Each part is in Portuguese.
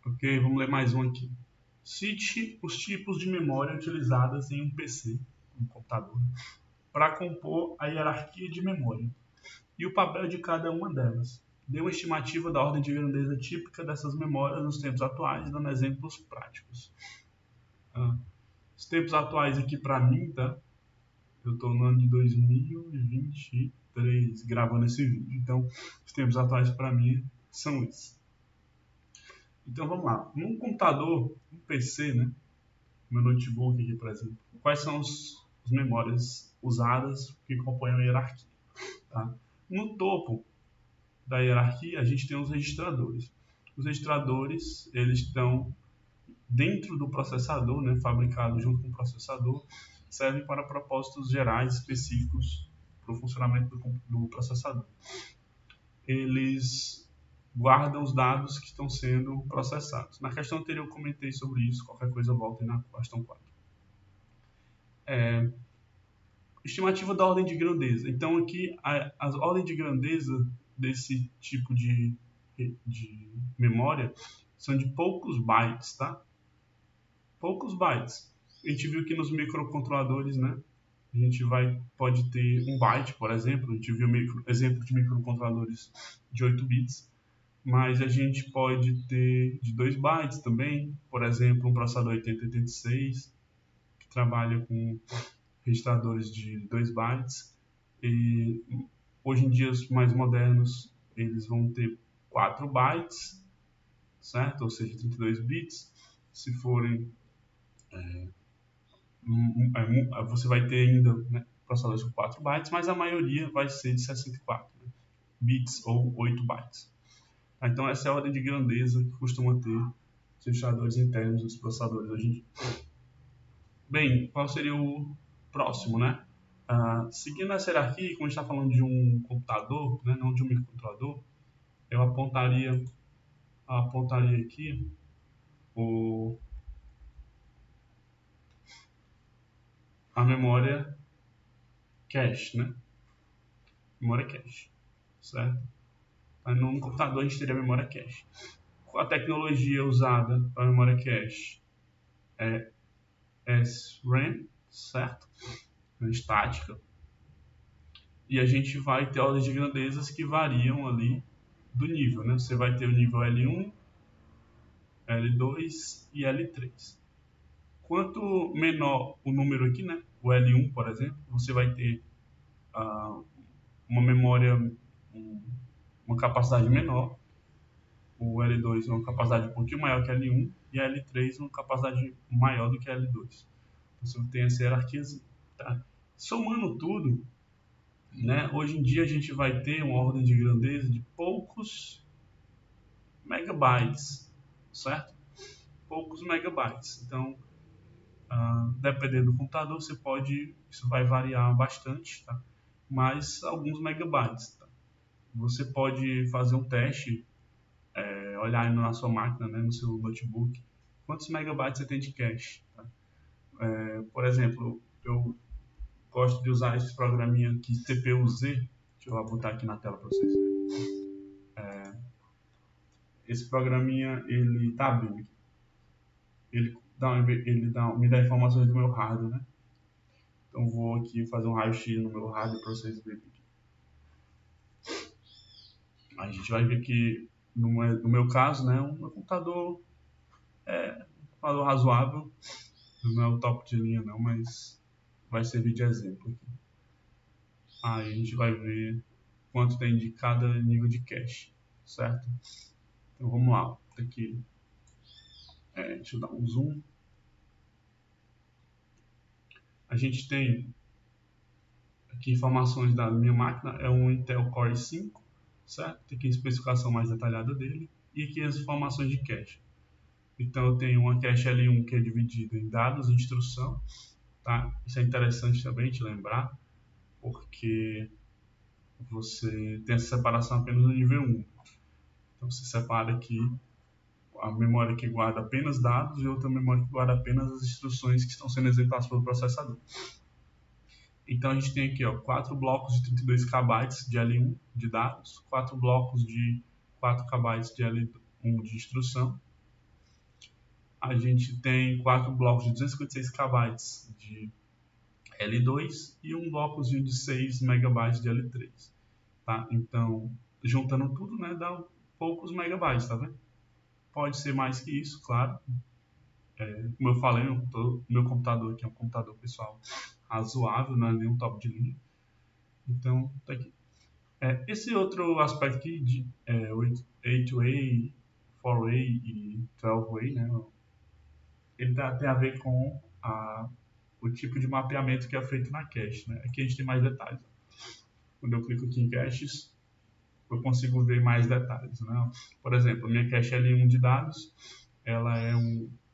Ok, vamos ler mais um aqui. Cite os tipos de memória utilizadas em um PC, um computador, para compor a hierarquia de memória e o papel de cada uma delas. Dê uma estimativa da ordem de grandeza típica dessas memórias nos tempos atuais, dando exemplos práticos. Os tempos atuais aqui para mim, tá? Eu estou no ano de 2023 gravando esse vídeo, então os tempos atuais para mim são esses. Então vamos lá. Num computador, um PC, né? Meu notebook aqui, por exemplo. Quais são as memórias usadas que compõem a hierarquia? Tá? No topo da hierarquia, a gente tem os registradores. Os registradores, eles estão dentro do processador, né, fabricado junto com o processador, servem para propósitos gerais específicos para o funcionamento do processador. Eles guardam os dados que estão sendo processados. Na questão anterior eu comentei sobre isso, qualquer coisa voltem na questão 4. Estimativa da ordem de grandeza. Então aqui a ordem de grandeza desse tipo de memória são de poucos bytes, tá? Poucos bytes. A gente viu que nos microcontroladores, né? A gente pode ter 1 byte, por exemplo. A gente viu exemplo de microcontroladores de 8 bits. Mas a gente pode ter de 2 bytes também. Por exemplo, um processador 8086, que trabalha com registradores de 2 bytes. E hoje em dia, os mais modernos, eles vão ter 4 bytes, certo? Ou seja, 32 bits. Se forem... você vai ter ainda, né, processadores com 4 bytes, mas a maioria vai ser de 64, né, bits ou 8 bytes. Então essa é a ordem de grandeza que costuma ter os registradores internos dos processadores hoje em dia. Bem, qual seria o próximo, né? Seguindo essa hierarquia, como a gente está falando de um computador, né, não de um microcontrolador, eu apontaria aqui a memória cache, né? Memória cache, certo? No computador a gente teria a memória cache. A tecnologia usada para a memória cache é SRAM, certo? Estática. E a gente vai ter ordens de grandezas que variam ali do nível, né? Você vai ter o nível L1, L2 e L3. Quanto menor o número aqui, né? O L1, por exemplo, você vai ter uma memória, uma capacidade menor. O L2 uma capacidade um pouquinho maior que a L1 e a L3 uma capacidade maior do que a L2. Você tem essa hierarquia. Tá? Somando tudo, né, hoje em dia a gente vai ter uma ordem de grandeza de poucos megabytes, certo? Poucos megabytes. Então, dependendo do computador, isso vai variar bastante, tá? Mas alguns megabytes. Tá? Você pode fazer um teste, olhar na sua máquina, né, no seu notebook, quantos megabytes você tem de cache. Tá? Por exemplo, eu gosto de usar esse programinha aqui, CPU-Z. Deixa eu botar aqui na tela para vocês verem. Esse programinha, ele tá abrindo aqui. Ele me dá informações do meu hardware, né? Então vou aqui fazer um raio-x no meu hardware para vocês verem aqui. A gente vai ver que, no meu caso, né, um computador razoável. Não é o top de linha não, mas vai servir de exemplo aqui. Aí a gente vai ver quanto tem de cada nível de cache, certo? Então vamos lá. Aqui, deixa eu dar um zoom. A gente tem aqui informações da minha máquina, é um Intel Core i5, certo? Tem aqui a especificação mais detalhada dele e aqui as informações de cache. Então eu tenho uma cache L1 que é dividida em dados e instrução, tá? Isso é interessante também te lembrar, porque você tem essa separação apenas no nível 1. Então você separa aqui a memória que guarda apenas dados e outra memória que guarda apenas as instruções que estão sendo executadas pelo processador. Então a gente tem aqui 4 blocos de 32 KB de L1 de dados, 4 blocos de 4 KB de L1 de instrução a gente tem 4 blocos de 256 KB de L2 e um blocozinho de 6 MB de L3. Tá? Então, juntando tudo, né, dá poucos megabytes, tá vendo? Pode ser mais que isso, claro. Como eu falei, meu computador aqui é um computador pessoal razoável, não é nenhum top de linha. Então, tá aqui. Esse outro aspecto aqui de 8-way, 4-way e 12-way, né, ele tem a ver com o tipo de mapeamento que é feito na cache. Né? Aqui a gente tem mais detalhes. Quando eu clico aqui em caches, eu consigo ver mais detalhes. Né? Por exemplo, a minha cache L1 de dados, ela é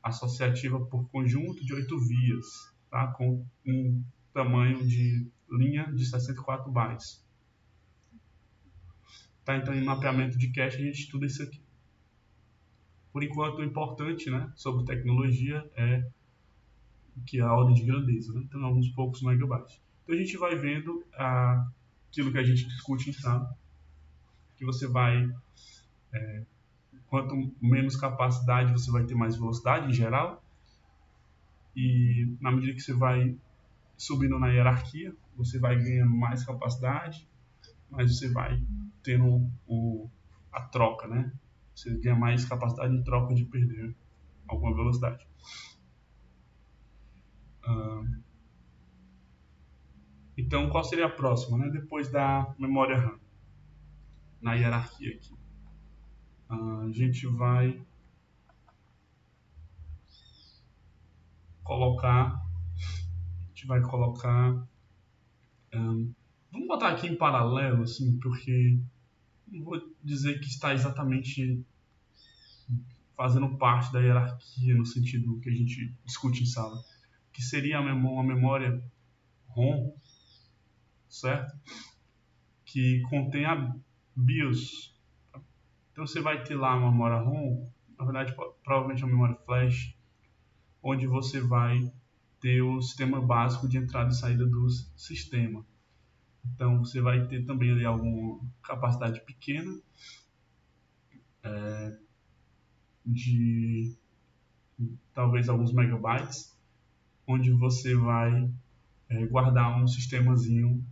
associativa por conjunto de 8 vias, tá? Com um tamanho de linha de 64 bytes. Tá? Então, em mapeamento de cache, a gente estuda isso aqui. Por enquanto, o importante, né, sobre tecnologia é que é a ordem de grandeza, né? Então, alguns poucos megabytes. Então, a gente vai vendo aquilo que a gente discute em sala, que você vai, quanto menos capacidade, você vai ter mais velocidade em geral, e na medida que você vai subindo na hierarquia, você vai ganhando mais capacidade, mas você vai tendo a troca, né? Você ganha mais capacidade em troca de perder alguma velocidade. Então, qual seria a próxima, né? Depois da memória RAM, na hierarquia aqui. A gente vai colocar, vamos botar aqui em paralelo, assim, porque não vou dizer que está exatamente fazendo parte da hierarquia no sentido que a gente discute em sala, que seria uma memória ROM, certo? Que contém a BIOS. Então você vai ter lá uma memória ROM, na verdade provavelmente uma memória flash, onde você vai ter o sistema básico de entrada e saída do sistema. Então você vai ter também ali alguma capacidade pequena de talvez alguns megabytes, onde você vai guardar um sistemazinho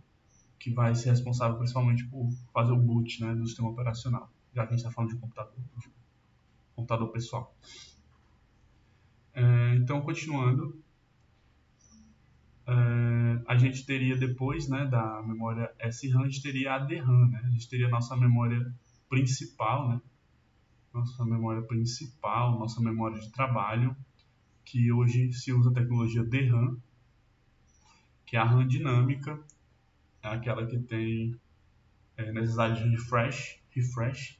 que vai ser responsável principalmente por fazer o boot, né, do sistema operacional, já que a gente está falando de computador pessoal. Então, continuando, a gente teria depois, né, da memória SRAM, a gente teria a DRAM, né? A gente teria a nossa memória principal, né? Nossa memória de trabalho, que hoje se usa a tecnologia DRAM, que é a RAM dinâmica, é aquela que tem necessidade de refresh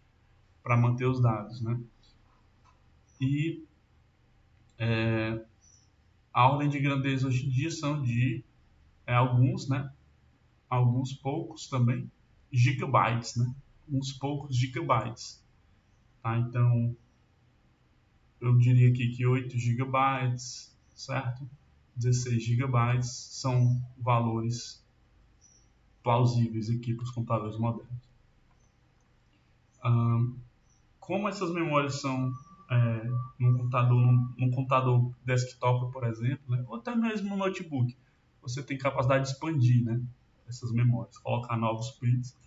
para manter os dados, né? E a ordem de grandeza hoje em dia são de alguns, né? Alguns poucos também gigabytes, né? Uns poucos gigabytes, tá? Então eu diria aqui que 8 gigabytes, certo? 16 gigabytes são valores plausíveis aqui para os computadores modernos. Como essas memórias são num computador desktop, por exemplo, né? Ou até mesmo no notebook, você tem capacidade de expandir, né, essas memórias, colocar novos bits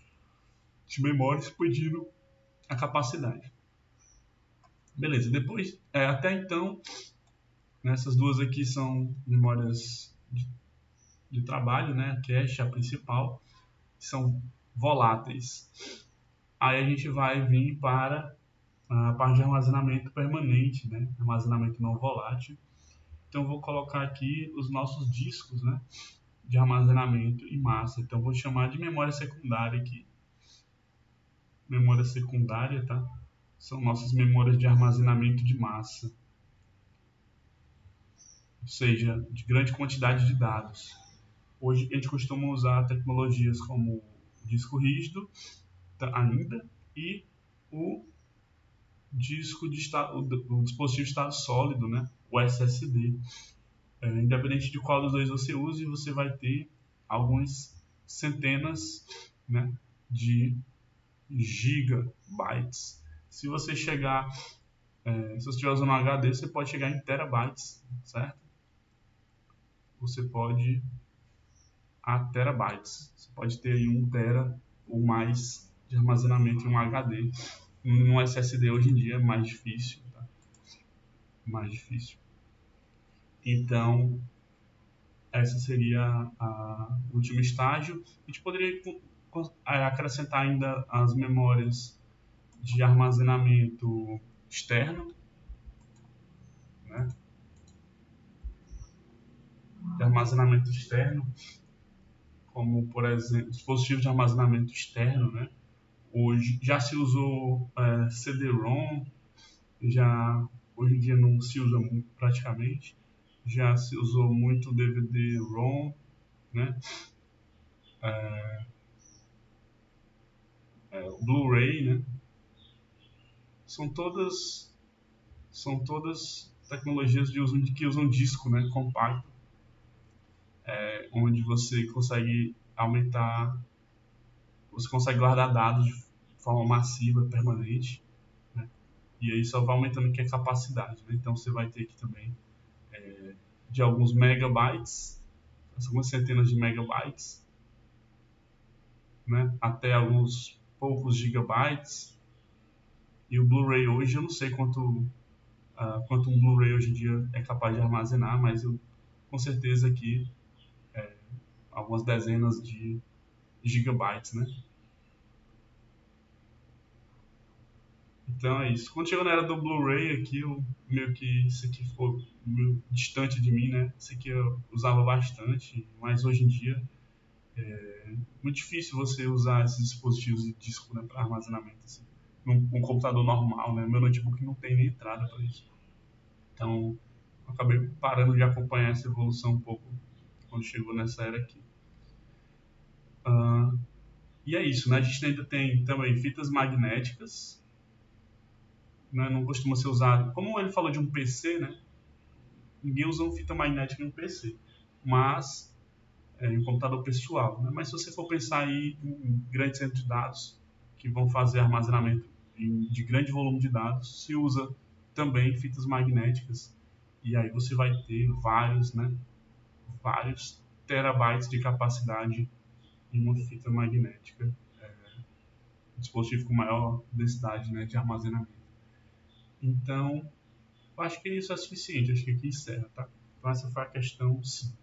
de memória expandindo a capacidade. Beleza, depois, até então, essas duas aqui são memórias de trabalho, né, a cache, a principal, são voláteis. Aí a gente vai vir para a parte de armazenamento permanente, né, armazenamento não volátil. Então, eu vou colocar aqui os nossos discos, né, de armazenamento em massa. Então, eu vou chamar de memória secundária aqui. Memória secundária, tá? São nossas memórias de armazenamento de massa, ou seja, de grande quantidade de dados. Hoje a gente costuma usar tecnologias como o disco rígido ainda e o disco de o dispositivo de estado sólido, né? O SSD. Independente de qual dos dois você use, você vai ter algumas centenas, né, de gigabytes. Se você chegar Se você estiver usando um HD, você pode chegar em terabytes, certo? Você pode a terabytes. Você pode ter aí 1 tera ou mais de armazenamento em um HD. No SSD hoje em dia é mais difícil, tá? Mais difícil. Então, essa seria o último estágio. A gente poderia acrescentar ainda as memórias de armazenamento externo, né? De armazenamento externo, como por exemplo dispositivos de armazenamento externo, né? Hoje já se usou CD-ROM, já hoje em dia não se usa muito praticamente, já se usou muito DVD-ROM, né? Blu-ray, né? São todas tecnologias que usam disco, né? Compacto, onde você consegue você consegue guardar dados de forma massiva, permanente, né? E aí só vai aumentando aqui a capacidade, né? Então você vai ter aqui também de alguns megabytes, algumas centenas de megabytes, né? Até alguns poucos gigabytes. E o Blu-ray hoje, eu não sei quanto um Blu-ray hoje em dia é capaz de armazenar, mas eu com certeza aqui algumas dezenas de gigabytes, né? Então é isso. Quando chegou na era do Blu-ray aqui, meio que isso aqui ficou meio distante de mim, né? Isso aqui eu usava bastante, mas hoje em dia é muito difícil você usar esses dispositivos de disco, né, para armazenamento, assim, num computador normal, né? Meu notebook não tem nem entrada para isso. Então, eu acabei parando de acompanhar essa evolução um pouco quando chegou nessa era aqui. Uh, e é isso, né? A gente ainda tem também fitas magnéticas, né? Não costuma ser usado. Como ele falou de um PC, né? Ninguém usa uma fita magnética em um PC, mas em um computador pessoal, né? Mas se você for pensar aí em grandes centros de dados que vão fazer armazenamento de grande volume de dados, se usa também fitas magnéticas e aí você vai ter vários terabytes de capacidade em uma fita magnética, um dispositivo com maior densidade, né, de armazenamento. Então, eu acho que isso é suficiente, acho que aqui encerra, tá? Então essa foi a questão 5.